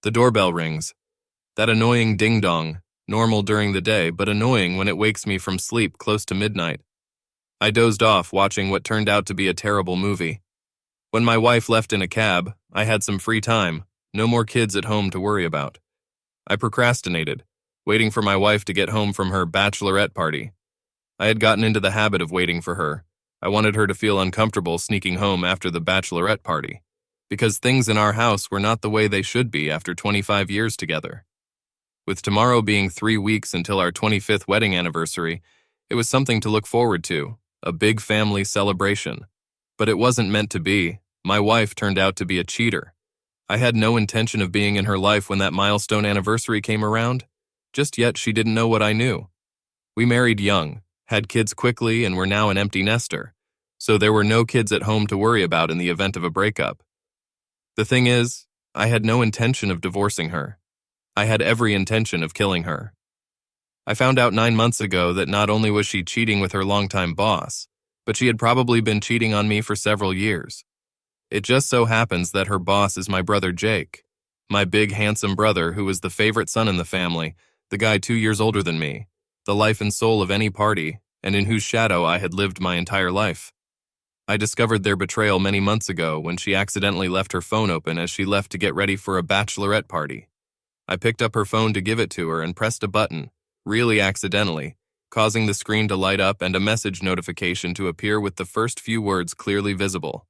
The doorbell rings. That annoying ding-dong, normal during the day, but annoying when it wakes me from sleep close to midnight. I dozed off watching what turned out to be a terrible movie. When my wife left in a cab, I had some free time, no more kids at home to worry about. I procrastinated, waiting for my wife to get home from her bachelorette party. I had gotten into the habit of waiting for her. I wanted her to feel uncomfortable sneaking home after the bachelorette party, because things in our house were not the way they should be after 25 years together. With tomorrow being 3 weeks until our 25th wedding anniversary, it was something to look forward to, a big family celebration. But it wasn't meant to be. My wife turned out to be a cheater. I had no intention of being in her life when that milestone anniversary came around. Just yet she didn't know what I knew. We married young, had kids quickly, and were now an empty nester. So there were no kids at home to worry about in the event of a breakup. The thing is, I had no intention of divorcing her. I had every intention of killing her. I found out 9 months ago that not only was she cheating with her longtime boss, but she had probably been cheating on me for several years. It just so happens that her boss is my brother Jake, my big handsome brother who was the favorite son in the family, the guy 2 years older than me, the life and soul of any party, and in whose shadow I had lived my entire life. I discovered their betrayal many months ago when she accidentally left her phone open as she left to get ready for a bachelorette party. I picked up her phone to give it to her and pressed a button, really accidentally, causing the screen to light up and a message notification to appear with the first few words clearly visible.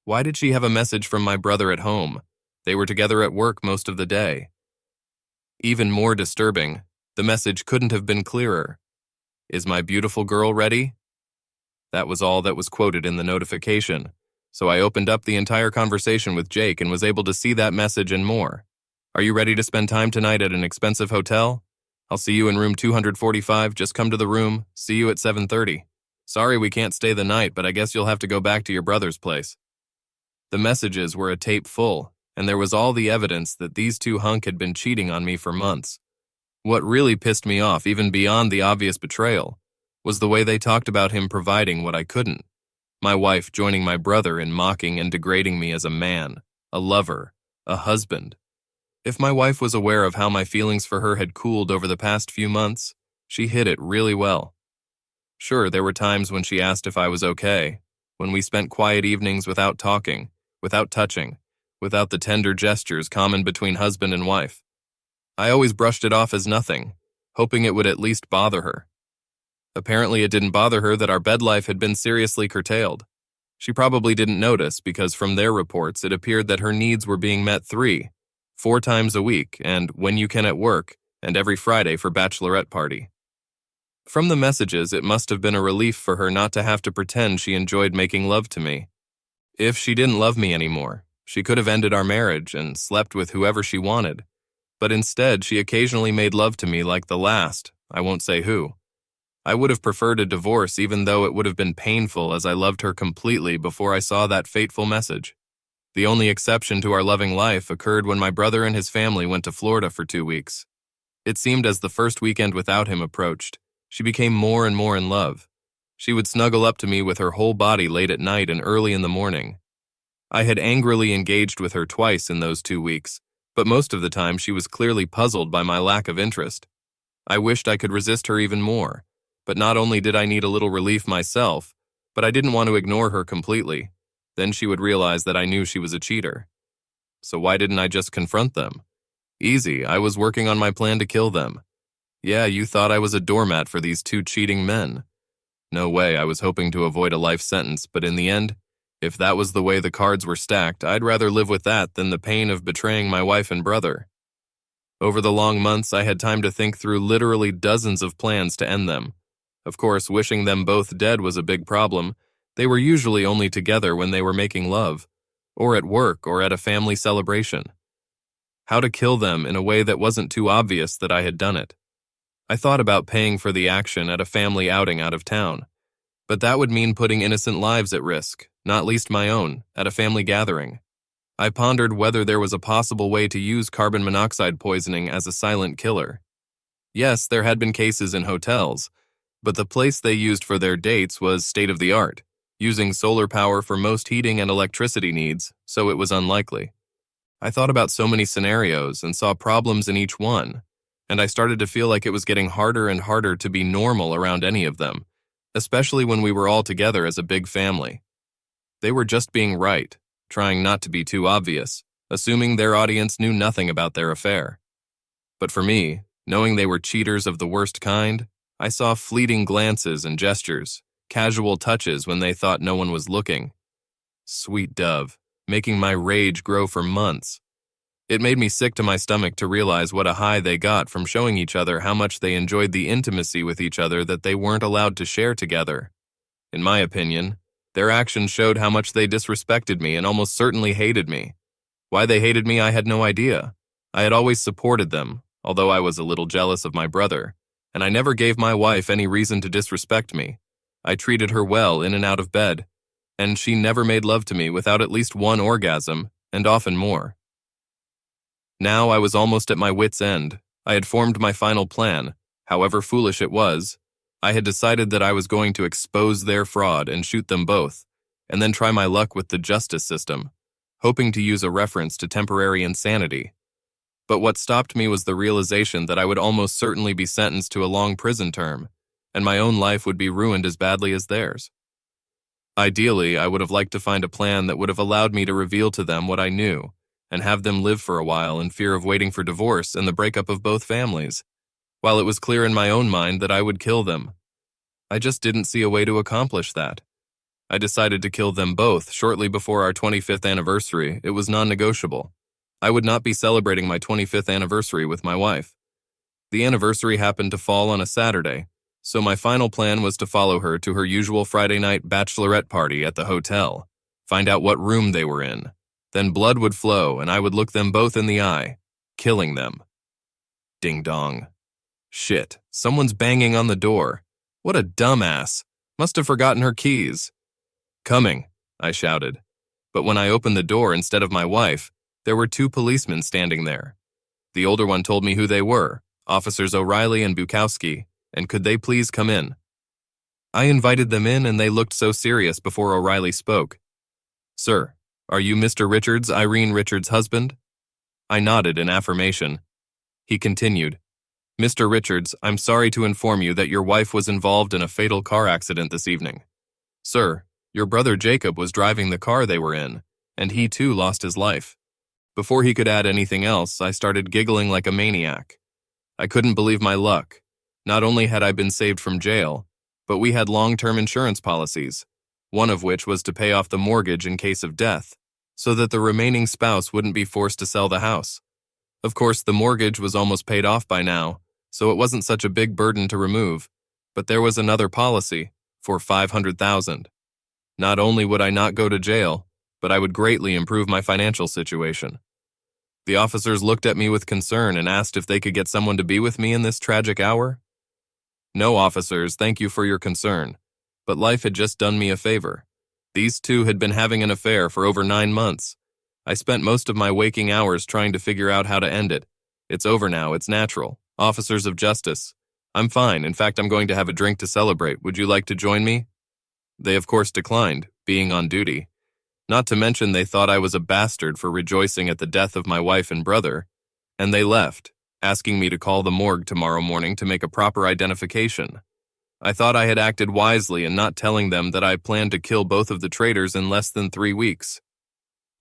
Why did she have a message from my brother at home? They were together at work most of the day. Even more disturbing, the message couldn't have been clearer. Is my beautiful girl ready? That was all that was quoted in the notification, so I opened up the entire conversation with Jake and was able to see that message and more. Are you ready to spend time tonight at an expensive hotel? I'll see you in room 245, just come to the room, see you at 7:30. Sorry we can't stay the night, but I guess you'll have to go back to your brother's place. The messages were a tape full, and there was all the evidence that these two hunk had been cheating on me for months. What really pissed me off, even beyond the obvious betrayal, was the way they talked about him providing what I couldn't. My wife joining my brother in mocking and degrading me as a man, a lover, a husband. If my wife was aware of how my feelings for her had cooled over the past few months, she hid it really well. Sure, there were times when she asked if I was okay, when we spent quiet evenings without talking, without touching, without the tender gestures common between husband and wife. I always brushed it off as nothing, hoping it would at least bother her. Apparently it didn't bother her that our bed life had been seriously curtailed. She probably didn't notice because from their reports it appeared that her needs were being met 4 times a week, and when you can at work, and every Friday for bachelorette party. From the messages, it must have been a relief for her not to have to pretend she enjoyed making love to me. If she didn't love me anymore, she could have ended our marriage and slept with whoever she wanted. But instead, she occasionally made love to me like the last, I won't say who. I would have preferred a divorce even though it would have been painful as I loved her completely before I saw that fateful message. The only exception to our loving life occurred when my brother and his family went to Florida for 2 weeks. It seemed as the first weekend without him approached, she became more and more in love. She would snuggle up to me with her whole body late at night and early in the morning. I had angrily engaged with her twice in those 2 weeks, but most of the time she was clearly puzzled by my lack of interest. I wished I could resist her even more, but not only did I need a little relief myself, but I didn't want to ignore her completely. Then she would realize that I knew she was a cheater. So why didn't I just confront them? Easy, I was working on my plan to kill them. Yeah, you thought I was a doormat for these 2 cheating men. No way, I was hoping to avoid a life sentence, but in the end, if that was the way the cards were stacked, I'd rather live with that than the pain of betraying my wife and brother. Over the long months, I had time to think through literally dozens of plans to end them. Of course, wishing them both dead was a big problem. They were usually only together when they were making love, or at work or at a family celebration. How to kill them in a way that wasn't too obvious that I had done it. I thought about paying for the action at a family outing out of town, but that would mean putting innocent lives at risk, not least my own, at a family gathering. I pondered whether there was a possible way to use carbon monoxide poisoning as a silent killer. Yes, there had been cases in hotels, but the place they used for their dates was state-of-the-art, using solar power for most heating and electricity needs, so it was unlikely. I thought about so many scenarios and saw problems in each one, and I started to feel like it was getting harder and harder to be normal around any of them, especially when we were all together as a big family. They were just being right, trying not to be too obvious, assuming their audience knew nothing about their affair. But for me, knowing they were cheaters of the worst kind, I saw fleeting glances and gestures, casual touches when they thought no one was looking. Sweet dove, making my rage grow for months. It made me sick to my stomach to realize what a high they got from showing each other how much they enjoyed the intimacy with each other that they weren't allowed to share together. In my opinion, their actions showed how much they disrespected me and almost certainly hated me. Why they hated me, I had no idea. I had always supported them, although I was a little jealous of my brother, and I never gave my wife any reason to disrespect me. I treated her well in and out of bed, and she never made love to me without at least one orgasm, and often more. Now I was almost at my wit's end. I had formed my final plan, however foolish it was. I had decided that I was going to expose their fraud and shoot them both, and then try my luck with the justice system, hoping to use a reference to temporary insanity. But what stopped me was the realization that I would almost certainly be sentenced to a long prison term, and my own life would be ruined as badly as theirs. Ideally, I would have liked to find a plan that would have allowed me to reveal to them what I knew, and have them live for a while in fear of waiting for divorce and the breakup of both families, while it was clear in my own mind that I would kill them. I just didn't see a way to accomplish that. I decided to kill them both shortly before our 25th anniversary. It was non-negotiable. I would not be celebrating my 25th anniversary with my wife. The anniversary happened to fall on a Saturday, so my final plan was to follow her to her usual Friday night bachelorette party at the hotel, find out what room they were in. Then blood would flow and I would look them both in the eye, killing them. Ding dong. Shit, someone's banging on the door. What a dumbass. Must have forgotten her keys. Coming, I shouted. But when I opened the door instead of my wife, there were two policemen standing there. The older one told me who they were, Officers O'Reilly and Bukowski, and could they please come in? I invited them in and they looked so serious before O'Reilly spoke. Sir, are you Mr. Richards, Irene Richards' husband? I nodded in affirmation. He continued, Mr. Richards, I'm sorry to inform you that your wife was involved in a fatal car accident this evening. Sir, your brother Jacob was driving the car they were in, and he too lost his life. Before he could add anything else, I started giggling like a maniac. I couldn't believe my luck. Not only had I been saved from jail, but we had long-term insurance policies, one of which was to pay off the mortgage in case of death, so that the remaining spouse wouldn't be forced to sell the house. Of course, the mortgage was almost paid off by now, so it wasn't such a big burden to remove, but there was another policy for $500,000. Not only would I not go to jail, but I would greatly improve my financial situation. The officers looked at me with concern and asked if they could get someone to be with me in this tragic hour. No, officers, thank you for your concern, but life had just done me a favor. These two had been having an affair for over 9 months. I spent most of my waking hours trying to figure out how to end it. It's over now, it's natural. Officers of justice. I'm fine, in fact I'm going to have a drink to celebrate. Would you like to join me? They of course declined, being on duty. Not to mention they thought I was a bastard for rejoicing at the death of my wife and brother, and they left, asking me to call the morgue tomorrow morning to make a proper identification. I thought I had acted wisely in not telling them that I planned to kill both of the traitors in less than 3 weeks.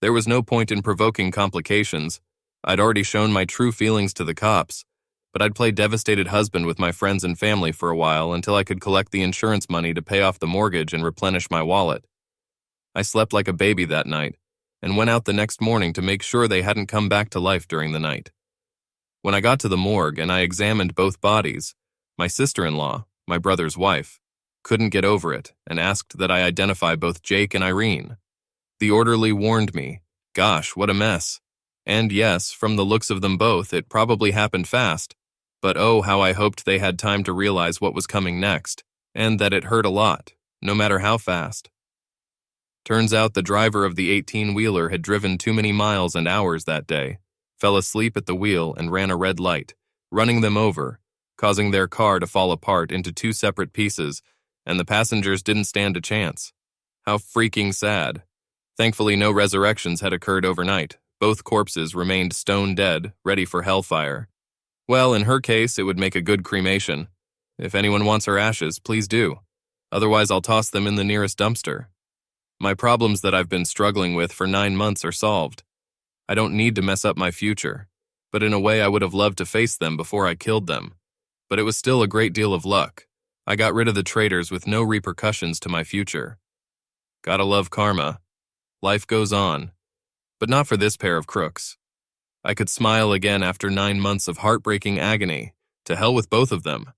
There was no point in provoking complications. I'd already shown my true feelings to the cops, but I'd play devastated husband with my friends and family for a while until I could collect the insurance money to pay off the mortgage and replenish my wallet. I slept like a baby that night, and went out the next morning to make sure they hadn't come back to life during the night. When I got to the morgue and I examined both bodies, my sister-in-law, my brother's wife, couldn't get over it and asked that I identify both Jake and Irene. The orderly warned me, gosh, what a mess. And yes, from the looks of them both, it probably happened fast, but oh, how I hoped they had time to realize what was coming next, and that it hurt a lot, no matter how fast. Turns out the driver of the 18-wheeler had driven too many miles and hours that day, fell asleep at the wheel and ran a red light, running them over, causing their car to fall apart into 2 separate pieces, and the passengers didn't stand a chance. How freaking sad. Thankfully, no resurrections had occurred overnight. Both corpses remained stone dead, ready for hellfire. Well, in her case, it would make a good cremation. If anyone wants her ashes, please do. Otherwise, I'll toss them in the nearest dumpster. My problems that I've been struggling with for 9 months are solved. I don't need to mess up my future, but in a way I would have loved to face them before I killed them. But it was still a great deal of luck. I got rid of the traitors with no repercussions to my future. Gotta love karma. Life goes on. But not for this pair of crooks. I could smile again after 9 months of heartbreaking agony. To hell with both of them.